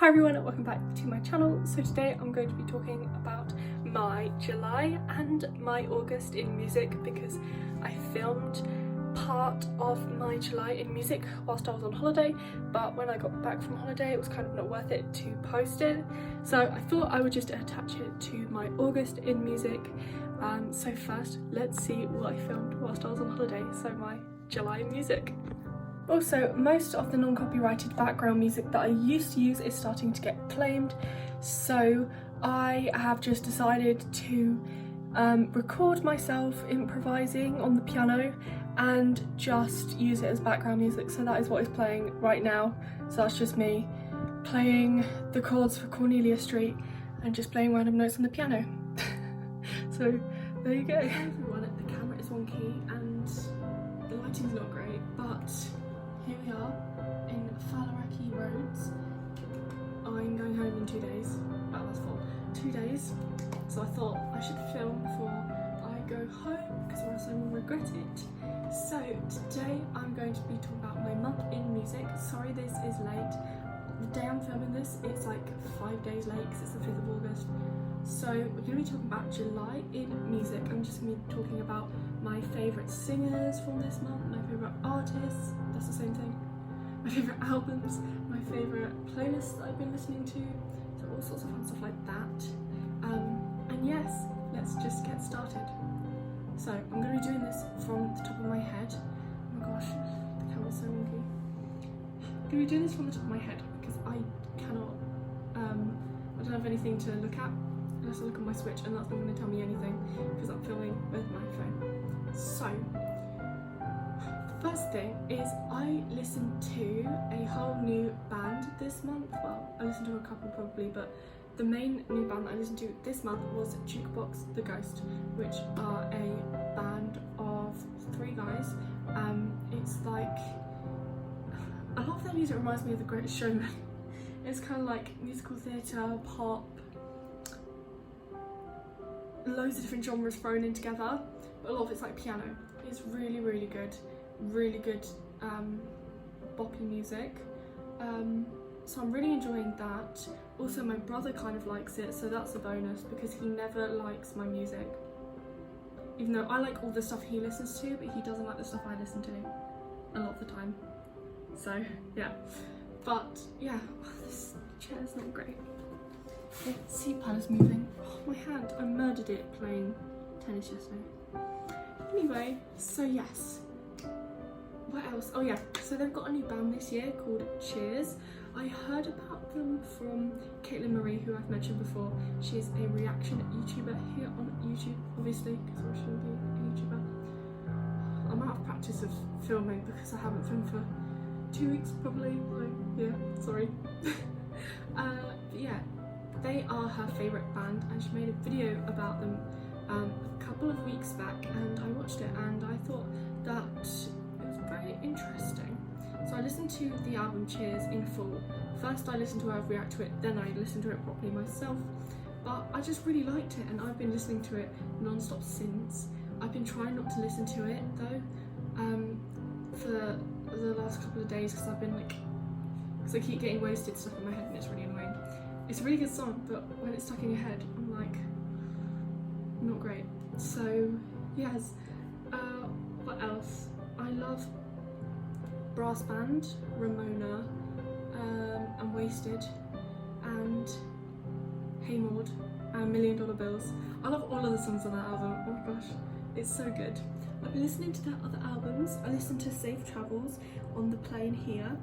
Hi everyone and welcome back to my channel. So today I'm going to be talking about my July and my August in music because I filmed part of my July in music whilst I was on holiday, but when I got back from holiday it was kind of not worth it to post it, so I thought I would just attach it to my August in music. So first let's see what I filmed whilst I was on holiday, so my July in music. Also, most of the non-copyrighted background music that I used to use is starting to get claimed, so I have just decided to record myself improvising on the piano and just use it as background music. So that is what is playing right now. So that's just me playing the chords for Cornelia Street and just playing random notes on the piano. So there you go. Hi everyone, the camera is wonky and the lighting's not great, but here we are in Falaraki, Rhodes. I'm going home in 2 days. Well, that's for 2 days. So I thought I should film before I go home because or else I will regret it. So today I'm going to be talking about my month in music. Sorry this is late. The day I'm filming this, it's like 5 days late because it's the 5th of August. So we're going to be talking about July in music. I'm just going to be talking about my favourite singers from this month, my favourite artists, that's the same thing, my favourite albums, my favourite playlists that I've been listening to, so all sorts of fun stuff like that. And yes, let's just get started. So I'm going to be doing this from the top of my head. Oh my gosh, the camera's so wonky. I'm going to be doing this from the top of my head because I cannot, I don't have anything to look at unless I look at my Switch, and that's not going to tell me anything because I'm filming with my phone. So, the first thing is I listened to a whole new band this month. Well, I listened to a couple probably, but the main new band that I listened to this month was Jukebox The Ghost, which are a band of 3 guys. It's like, a lot of their music reminds me of The Greatest Showman. It's kind of like musical theatre, pop, loads of different genres thrown in together, but a lot of it's like piano. It's really, really good boppy music. So I'm really enjoying that. Also my brother kind of likes it, so that's a bonus because he never likes my music. Even though I like all the stuff he listens to, but he doesn't like the stuff I listen to a lot of the time. So yeah, but yeah, this chair's not great. The seat pad is moving. Oh, my hand, I murdered it playing tennis yesterday. Anyway, so yes. What else? Oh yeah, so they've got a new band this year called Cheers. I heard about them from Caitlin Marie, who I've mentioned before. She's a reaction YouTuber here on YouTube, obviously, because I shouldn't be a YouTuber. I'm out of practice of filming because I haven't filmed for 2 weeks probably, so yeah, sorry. But yeah, they are her favourite band and she made a video about them a couple of weeks back, and I watched it and I thought that it was very interesting. So I listened to the album Cheers in full. First I listened to her react to it, then I listened to it properly myself, but I just really liked it and I've been listening to it non-stop since. I've been trying not to listen to it though for the last couple of days because I've been like, because I keep getting wasted stuff in my head and it's really annoying. It's a really good song, but when it's stuck in your head, I'm like, not great. So, yes. What else? I love Brass Band, Ramona, and Wasted, and Hey Maud, and $1 Million Bills. I love all of the songs on that album. Oh my gosh, it's so good. I've been listening to their other albums. I listened to Safe Travels on the plane here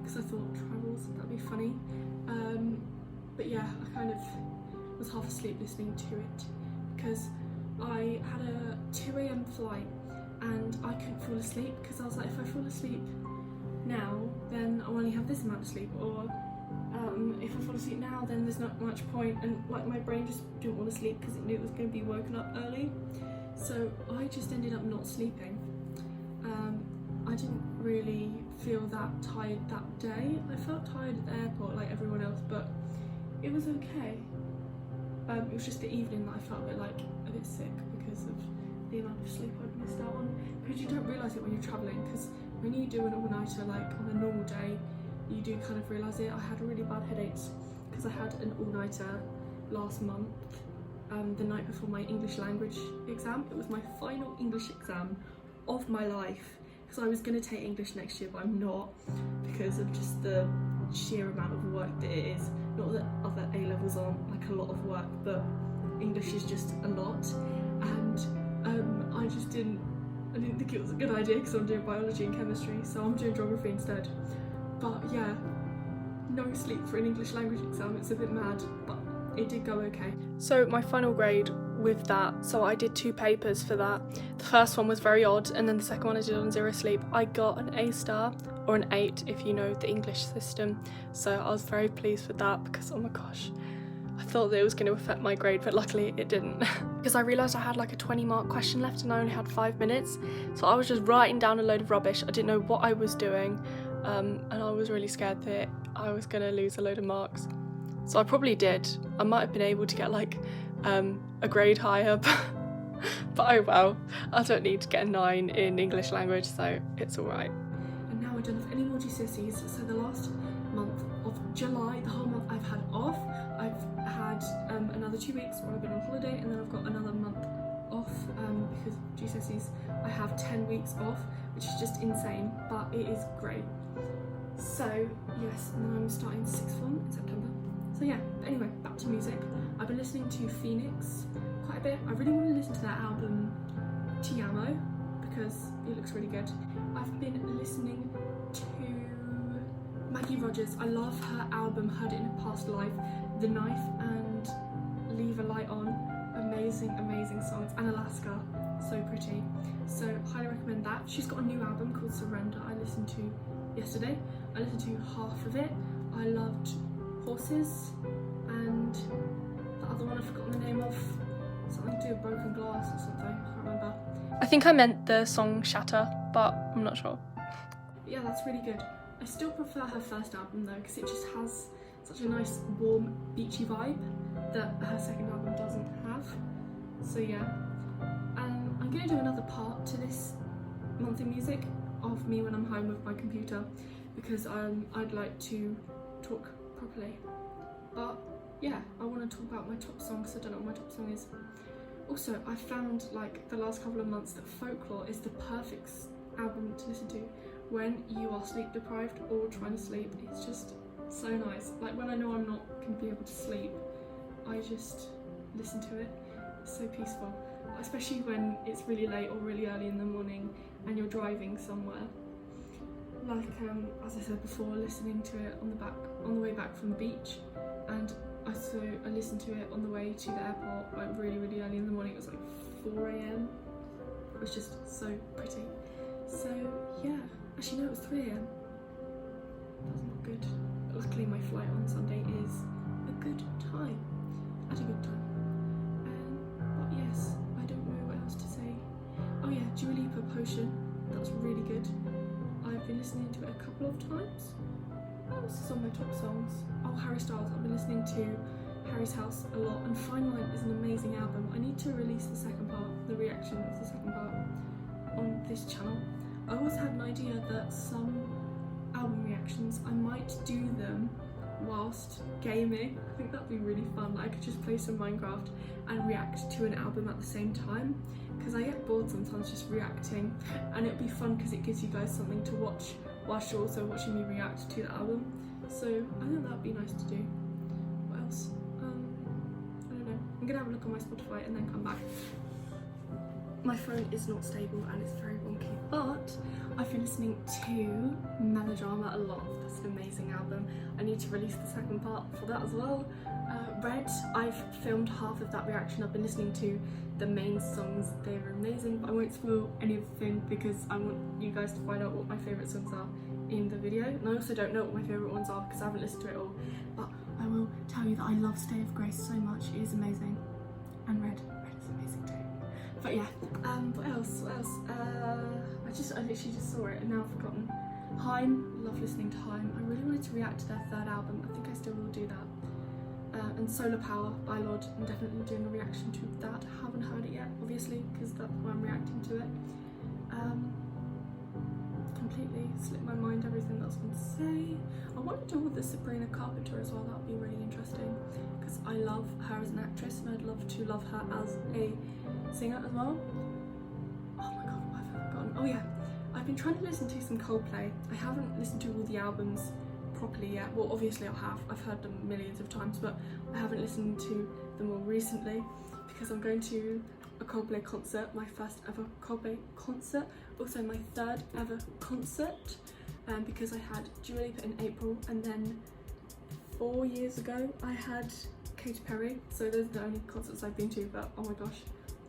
because I thought travels, that'd be funny. But yeah, I kind of was half asleep listening to it because I had a 2 AM flight and I couldn't fall asleep because I was like, if I fall asleep now then I'll only have this amount of sleep, or if I fall asleep now then there's not much point, and like my brain just didn't want to sleep because it knew it was going to be woken up early, so I just ended up not sleeping. I didn't really feel that tired that day. I felt tired at the airport like everyone else, but it was okay. It was just the evening that I felt a bit sick because of the amount of sleep I'd missed out on. Because you don't realise it when you're travelling, because when you do an all-nighter like on a normal day, you do kind of realise it. I had really bad headaches because I had an all-nighter last month, the night before my English language exam. It was my final English exam of my life, because I was going to take English next year, but I'm not, because of just the sheer amount of work that it is. Not that other A-levels aren't like a lot of work, but English is just a lot, and I didn't think it was a good idea because I'm doing biology and chemistry, so I'm doing geography instead. But yeah, no sleep for an English language exam, it's a bit mad, but it did go okay. So my final grade with that, so I did 2 papers for that. The first one was very odd, and then the second one I did on 0 sleep. I got an A star, or an 8 if you know the English system, so I was very pleased with that, because oh my gosh, I thought that it was going to affect my grade, but luckily it didn't. Because I realised I had like a 20-mark question left and I only had 5 minutes, so I was just writing down a load of rubbish. I didn't know what I was doing, and I was really scared that I was going to lose a load of marks. So I probably did. I might have been able to get like a grade higher, but oh well, I don't need to get a 9 in English language, so it's alright. And now I don't have any more GCSEs, so the last month of July, the whole month I've had off. I've had another 2 weeks where I've been on holiday, and then I've got another month off because GCSEs I have 10 weeks off, which is just insane, but it is great. So yes, and then I'm starting 6th form in September. So yeah, but anyway, back to music. I've been listening to Phoenix quite a bit. I really want to listen to their album Ti Amo because it looks really good. I've been listening to Maggie Rogers. I love her album Heard It in a Past Life, The Knife and Leave a Light On. Amazing, amazing songs. And Alaska, so pretty. So highly recommend that. She's got a new album called Surrender I listened to yesterday. I listened to half of it. I loved Horses and the other one I've forgotten the name of. Something to do with broken glass or something, I can't remember. I think I meant the song Shatter, but I'm not sure. Yeah, that's really good. I still prefer her first album though, because it just has such a nice warm beachy vibe that her second album doesn't have. So yeah, I'm going to do another part to this monthly music of me when I'm home with my computer, because I'd like to talk properly. But yeah, I want to talk about my top song because I don't know what my top song is. Also, I found like the last couple of months that Folklore is the perfect album to listen to when you are sleep deprived or trying to sleep. It's just so nice. Like when I know I'm not going to be able to sleep, I just listen to it. It's so peaceful, especially when it's really late or really early in the morning and you're driving somewhere. Like as I said before, listening to it on the way back from the beach, and I listened to it on the way to the airport, like really, really early in the morning. It was like 4 AM. It was just so pretty. So yeah, actually no, it was 3 AM. That's not good. But luckily my flight on Sunday is a good time. At a good time. But yes, I don't know what else to say. Oh yeah, Dua Lipa Potion. That's really good. I've been listening to it a couple of times. What else is on my top songs? Oh, Harry Styles. I've been listening to Harry's House a lot, and Fine Line is an amazing album. I need to release the second part, the reaction of the second part, on this channel. I also had an idea that some album reactions, I might do them whilst gaming. I think that'd be really fun. Like, I could just play some Minecraft and react to an album at the same time, because I get bored sometimes just reacting, and it'd be fun because it gives you guys something to watch whilst you're also watching me react to the album. So I think that'd be nice to do. What else? I don't know. I'm gonna have a look on my Spotify and then come back. My phone is not stable and it's very wonky, but I've been listening to Melodrama a lot. That's an amazing album. I need to release the second part for that as well. Red, I've filmed half of that reaction. I've been listening to the main songs. They're amazing, but I won't spoil anything because I want you guys to find out what my favourite songs are in the video. And I also don't know what my favourite ones are because I haven't listened to it all. But I will tell you that I love State of Grace so much. It is amazing. And Red is amazing too. But yeah, what else? I literally just saw it and now I've forgotten. Haim, love listening to Haim. I really wanted to react to their third album. I think I still will do that. And Solar Power by Lord, I'm definitely doing a reaction to that. I haven't heard it yet, obviously, because that's why I'm reacting to it. completely slipped my mind everything that I was going to say. I want to do with the Sabrina Carpenter as well. That would be really interesting because I love her as an actress and I'd love to love her as a singer as well. Oh my god, what have I forgotten? Oh yeah, I've been trying to listen to some Coldplay. I haven't listened to all the albums properly yet. Well, obviously I have. I've heard them millions of times, but I haven't listened to them all recently because I'm going to a Coldplay concert, my first ever Coldplay concert, also my third ever concert, because I had Dua Lipa in April and then 4 years ago I had Katy Perry. So those are the only concerts I've been to, but oh my gosh,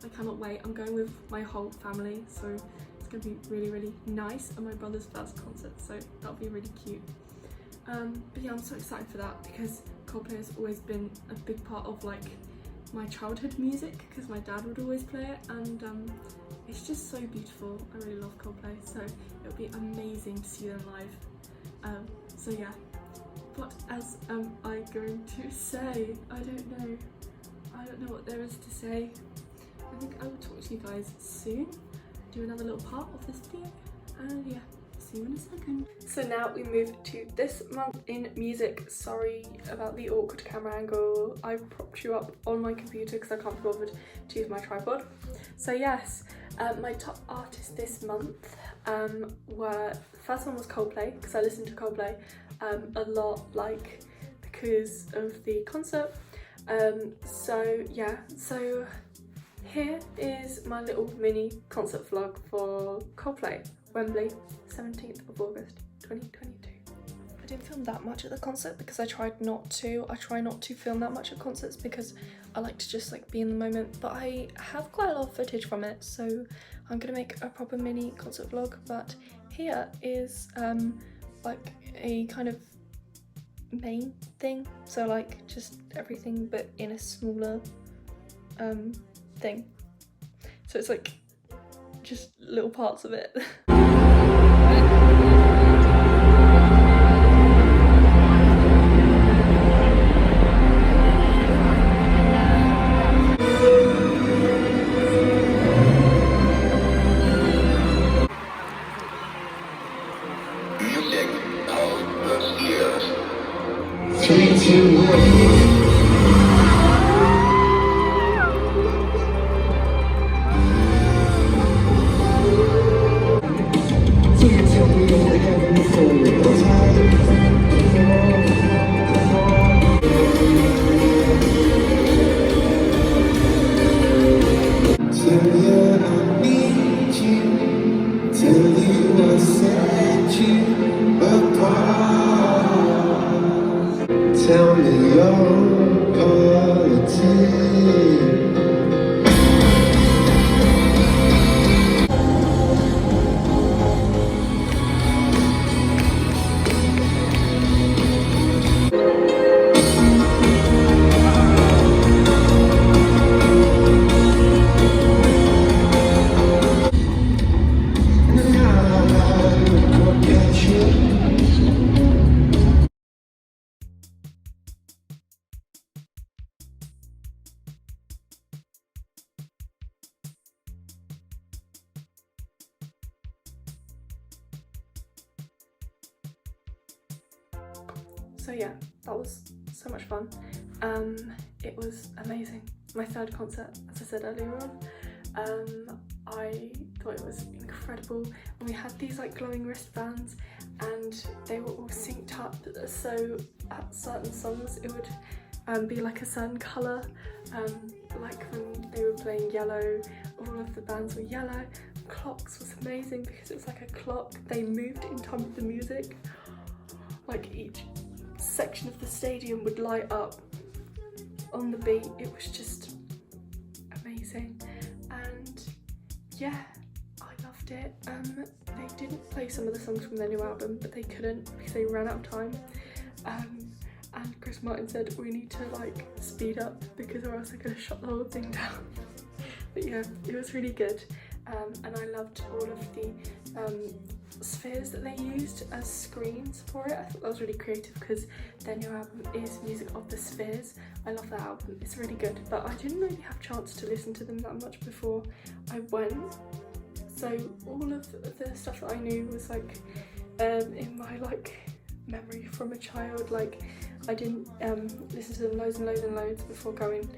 I cannot wait. I'm going with my whole family, so it's going to be really, really nice, and my brother's first concert, so that'll be really cute. But yeah, I'm so excited for that because Coldplay has always been a big part of like my childhood music because my dad would always play it, and it's just so beautiful. I really love Coldplay, so it'll be amazing to see them live. So yeah, what else am I going to say? I don't know what there is to say. I think I will talk to you guys soon, do another little part of this video, and yeah, see you in a second. So now we move to this month in music. Sorry about the awkward camera angle. I've propped you up on my computer because I can't be bothered to use my tripod. So yes, my top artists this month were, the first one was Coldplay, because I listened to Coldplay a lot, like because of the concert. So yeah, so here is my little mini concert vlog for Coldplay, Wembley, 17th of August 2022. I didn't film that much at the concert because I try not to film that much at concerts because I like to just like be in the moment, but I have quite a lot of footage from it, so I'm gonna make a proper mini concert vlog. But here is like a kind of main thing, so like just everything but in a smaller thing, so it's like just little parts of it. Tell me your politics. So yeah, that was so much fun. It was amazing. My third concert, as I said earlier on. I thought it was incredible, and we had these like glowing wristbands and they were all synced up, so at certain songs it would be like a certain colour, like when they were playing Yellow, all of the bands were yellow. Clocks was amazing because it was like a clock, they moved in time with the music, like each section of the stadium would light up on the beat. It was just amazing, and yeah, I loved it. They didn't play some of the songs from their new album, but they couldn't because they ran out of time, and Chris Martin said we need to like speed up because or else they're going to shut the whole thing down. But yeah, it was really good, and I loved all of the spheres that they used as screens for it. I thought that was really creative because their new album is Music of the Spheres. I love that album, it's really good, but I didn't really have a chance to listen to them that much before I went, So all of the stuff that I knew was like in my like memory from a child. Like I didn't listen to them loads and loads and loads before going,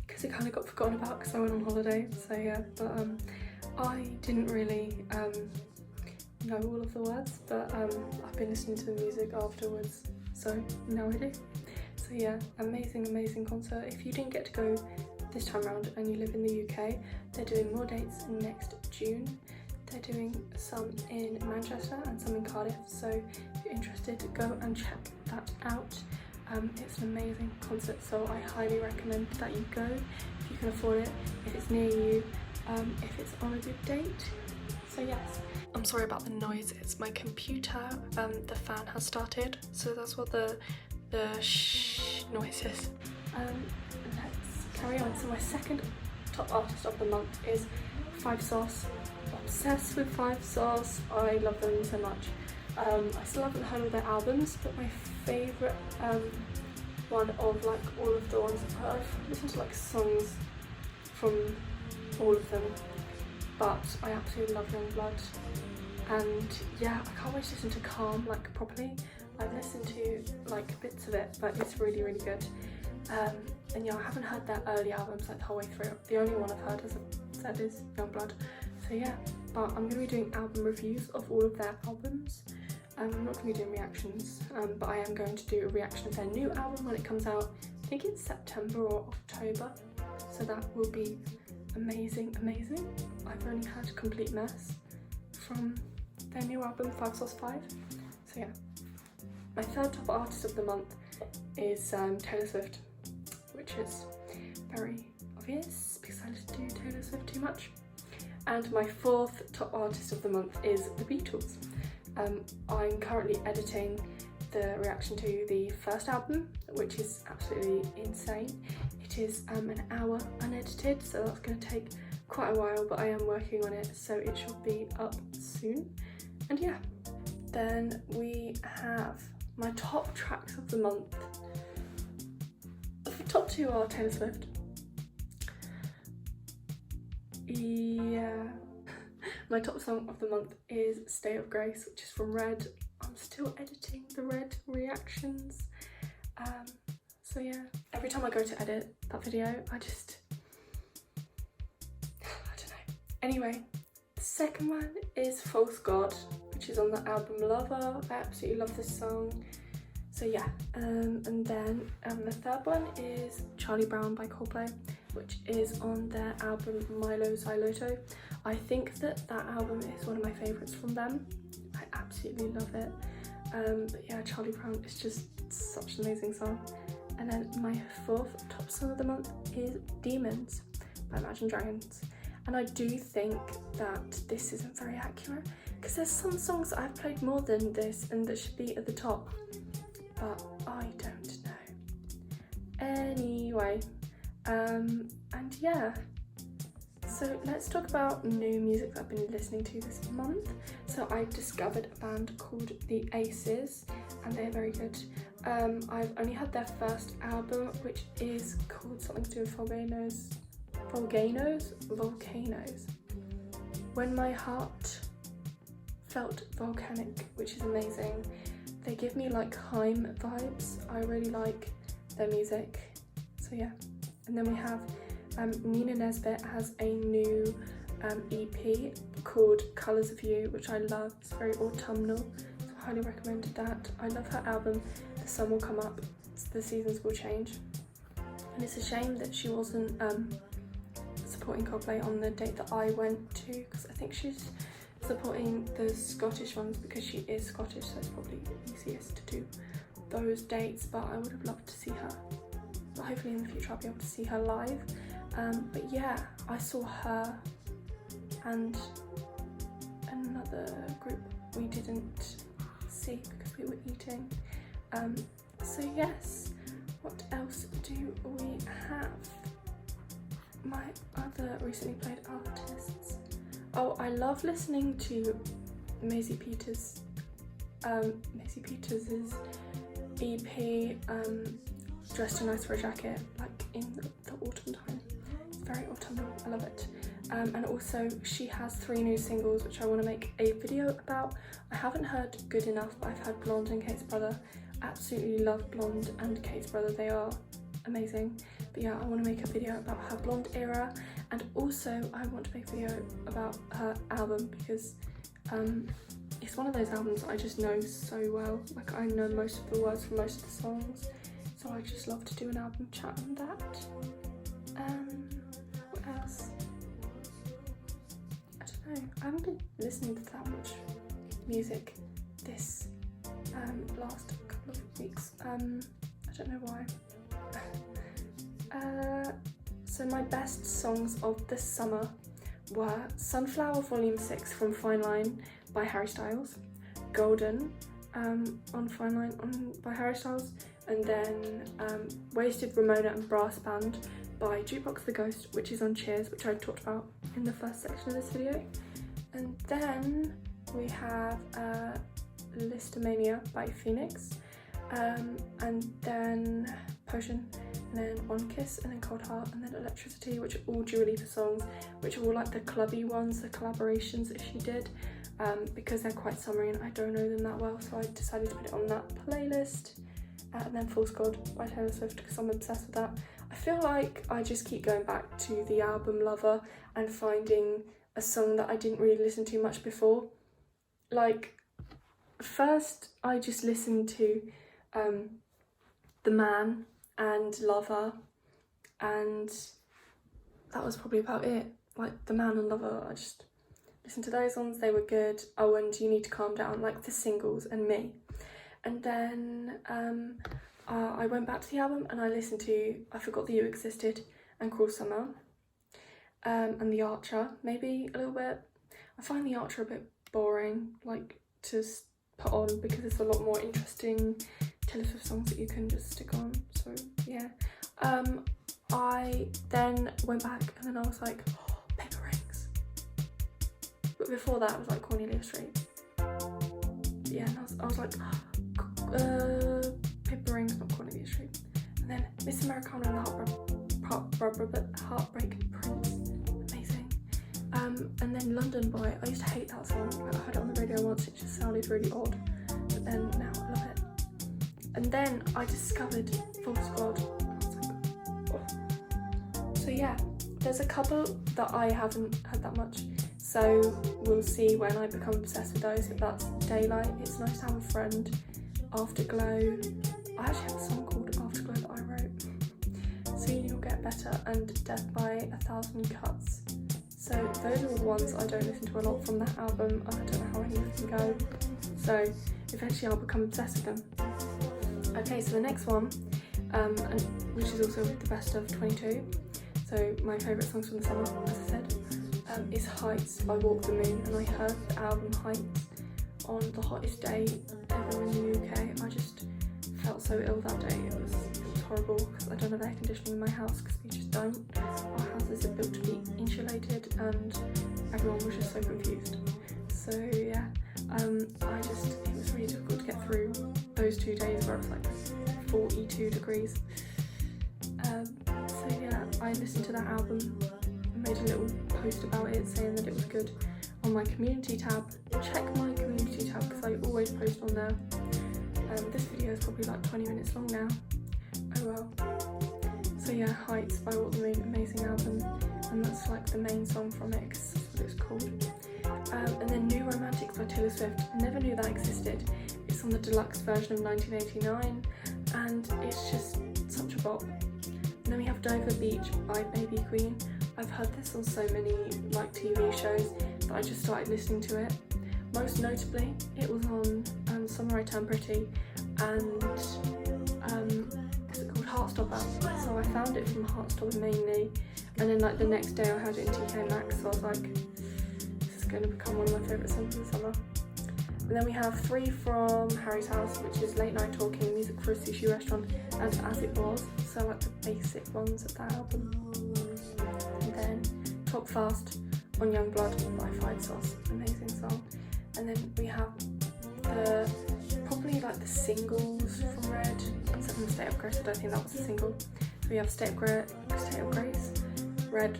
because it kind of got forgotten about because I went on holiday. So yeah, but I didn't really know all of the words, but I've been listening to the music afterwards, so now I do. So yeah, amazing concert. If you didn't get to go this time around and you live in the UK, they're doing more dates next June. They're doing some in Manchester and some in Cardiff, so if you're interested, go and check that out. It's an amazing concert, so I highly recommend that you go if you can afford it, if it's near you, if it's on a good date. So yes, I'm sorry about the noise, it's my computer, the fan has started, so that's what the shh noise is. Let's carry on. So my second top artist of the month is 5 Sauce. Obsessed with 5 Sauce, I love them so much. I still haven't heard all their albums, but my favourite one of like all of the ones I've listened to like songs from all of them, but I absolutely love Youngblood. And yeah, I can't wait to listen to Calm like properly. I've listened to like bits of it, but it's really good. And yeah, I haven't heard their early albums like the whole way through. The only one I've heard, as I said, is Youngblood. So yeah, but I'm going to be doing album reviews of all of their albums. I'm not going to be doing reactions, but I am going to do a reaction of their new album when it comes out. I think it's September or October, so that will be amazing. I've only had Complete Mess from their new album 5 Sauce 5. So yeah, my third top artist of the month is Taylor Swift, which is very obvious because I listen to Taylor Swift too much. And my fourth top artist of the month is the Beatles. I'm currently editing the reaction to the first album, which is absolutely insane. It is an hour unedited, so that's going to take quite a while, but I am working on it, so it should be up soon. And yeah, then we have my top tracks of the month. The top 2 are Taylor Swift. Yeah. My top song of the month is State of Grace, which is from Red. I'm still editing the Red reactions. So yeah, every time I go to edit that video, I don't know. Anyway, the second one is False God, which is on the album Lover. I absolutely love this song. So yeah, and then the third one is Charlie Brown by Coldplay, which is on their album MYlo, Xyloto. I think that album is one of my favourites from them. I absolutely love it. But yeah, Charlie Brown is just such an amazing song. And then my fourth top song of the month is Demons by Imagine Dragons. And I do think that this isn't very accurate, because there's some songs that I've played more than this and that should be at the top, but I don't know. Anyway, and yeah, so let's talk about new music that I've been listening to this month. So I discovered a band called the Aces, and they're very good. I've only had their first album, which is called something to do with volcanoes. When My Heart Felt Volcanic, which is amazing. They give me like Haim vibes. I really like their music. So yeah, and then we have Nina Nesbitt has a new EP called Colours of You, which I love. It's very autumnal, so I highly recommend that. I love her album The Sun Will Come Up, The Seasons Will Change. And it's a shame that she wasn't supporting Coldplay on the date that I went to, because I think she's supporting the Scottish ones because she is Scottish, so it's probably the easiest to do those dates, but I would have loved to see her. But hopefully in the future I'll be able to see her live. But yeah, I saw her and another group we didn't see because we were eating. So yes, what else do we have? My other recently played artists. Oh, I love listening to Maisie Peters' EP, Dressed Too Nice for a Jacket, like in the autumn time. It's very autumnal, I love it. and also she has 3 new singles which I want to make a video about. I haven't heard Good Enough, but I've heard Blonde and Kate's Brother. Absolutely love Blonde and Kate's Brother, they are amazing. But yeah, I want to make a video about her Blonde era, and also I want to make a video about her album because it's one of those albums that I just know so well. Like, I know most of the words from most of the songs, so I just love to do an album chat on that. What else? I don't know, I haven't been listening to that much music this last couple of weeks. I don't know why. So my best songs of the summer were Sunflower Volume 6 from Fine Line by Harry Styles, Golden on Fine Line by Harry Styles, and then Wasted, Ramona and Brass Band by Jukebox the Ghost, which is on Cheers, which I talked about in the first section of this video. And then we have Listomania by Phoenix, and then Potion, and then One Kiss, and then Cold Heart, and then Electricity, which are all Dua Lipa songs, which are all like the clubby ones, the collaborations that she did, because they're quite summery and I don't know them that well, so I decided to put it on that playlist. And then Full Squad by Taylor Swift, because I'm obsessed with that. I feel like I just keep going back to the album Lover and finding a song that I didn't really listen to much before. Like, first I just listened to The Man and Lover, and that was probably about it. Like, The Man and Lover, I just listened to those ones, they were good. Oh, and You Need to Calm Down, like the singles, and Me. And then I went back to the album and I listened to I Forgot That You Existed and Cruel Summer, and The Archer, maybe a little bit. I find The Archer a bit boring, like, to put on, because there's a lot more interesting Taylor Swift songs that you can just stick on, so yeah. I then went back and then I was like, oh, Paper Rings. But before that it was like Cornelia Street. Yeah, and I was like, Paper Rings, not Cornelia Street. And then Miss Americana and the Heartbreak Prince, amazing. And then London Boy, I used to hate that song. Like, I heard it on the radio once, it just sounded really odd, but then now I love it. And then I discovered Full Squad. I was like, oh. So yeah, there's a couple that I haven't heard that much, so we'll see when I become obsessed with those. But that's Daylight, It's Nice to Have a Friend, Afterglow. I actually have a song called Afterglow that I wrote. Soon You'll Get Better, and Death by 1,000 Cuts. So those are all the ones I don't listen to a lot from that album. I don't know how any of them go. So eventually I'll become obsessed with them. Okay, so the next one, and which is also the best of 22. So my favourite songs from the summer, as I said, is Heights by Walk the Moon, and I heard the album Heights on the hottest day ever in the UK. I just felt so ill that day. It was horrible, because I don't have air conditioning in my house, because we just don't. Our houses are built to be insulated, and everyone was just so confused. So yeah, it was really difficult to get through those 2 days where it was like 42 degrees. So yeah, I listened to that album and made a little post about it saying that it was good on my community tab. Check my community tab, because I always post on there. This video is probably like 20 minutes long now. Oh well. So yeah, Heights by Walk the Moon, amazing album, and that's like the main song from it, because that's what it's called. And then New Romantics by Taylor Swift, never knew that existed. It's on the deluxe version of 1989, and it's just such a bop. And then we have Dover Beach by Baby Queen. I've heard this on so many like TV shows that I just started listening to it. Most notably, it was on Summer I Turn Pretty, and what's it called, Heartstopper. So I found it from Heartstopper mainly, and then like the next day I heard it in TK Maxx, so I was like, this is going to become one of my favourite songs of the summer. And then we have 3 from Harry's House, which is Late Night Talking, Music for a Sushi Restaurant, and As It Was, so like the basic ones of that album. And then Talk Fast on Young Blood by Fried Sauce, amazing song. And then we have probably like the singles from Red, except from State of Grace. I don't think that was a single. So we have State of Grace, Red,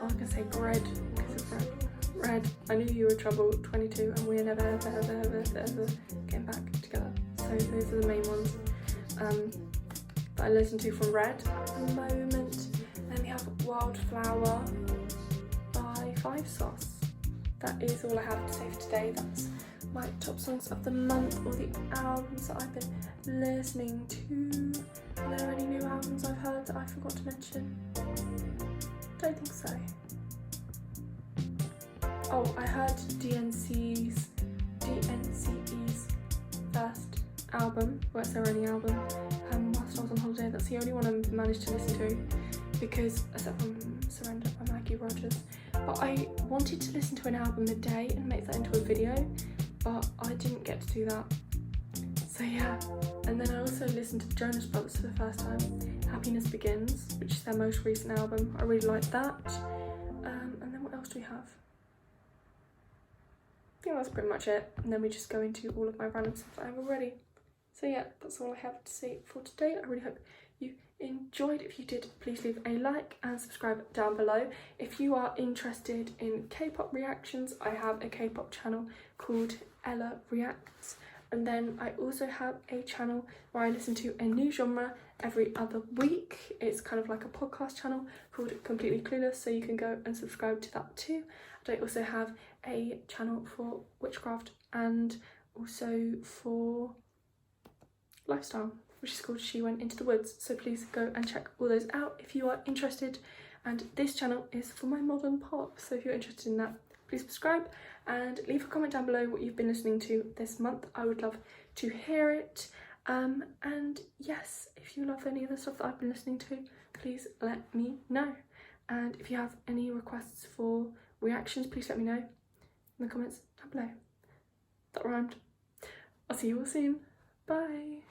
I was gonna say bread because of red. Red, I knew you were trouble, 22, and we're never ever getting back together. So those are the main ones that I listen to from Red at the moment. Then we have Wildflower by 5 Sauce. That is all I have to say for today. That's my top songs of the month, or the albums that I've been listening to. Are there any new albums I've heard that I forgot to mention? Don't think so. Oh, I heard DNCE's first album, well, it's their only album, whilst I was on holiday. That's the only one I managed to listen to, because, except from Surrender by Maggie Rogers. But I wanted to listen to an album a day and make that into a video, but I didn't get to do that. So yeah, and then I also listened to the Jonas Brothers for the first time, Happiness Begins, which is their most recent album. I really like that. And then what else do we have? I think that's pretty much it, and then we just go into all of my random stuff that I have already. So yeah, that's all I have to say for today. I really hope you enjoyed. If you did, please leave a like and subscribe down below. If you are interested in K-pop reactions, I have a K-pop channel called Ella Reacts, and then I also have a channel where I listen to a new genre every other week. It's kind of like a podcast channel called Completely Clueless, so you can go and subscribe to that too. I also have a channel for witchcraft and also for lifestyle, which is called She Went Into the Woods. So please go and check all those out if you are interested. And this channel is for my modern pop, so if you're interested in that, please subscribe and leave a comment down below what you've been listening to this month. I would love to hear it. And yes, if you love any of the stuff that I've been listening to, please let me know. And if you have any requests for reactions, please let me know in the comments down below. That rhymed. I'll see you all soon. Bye.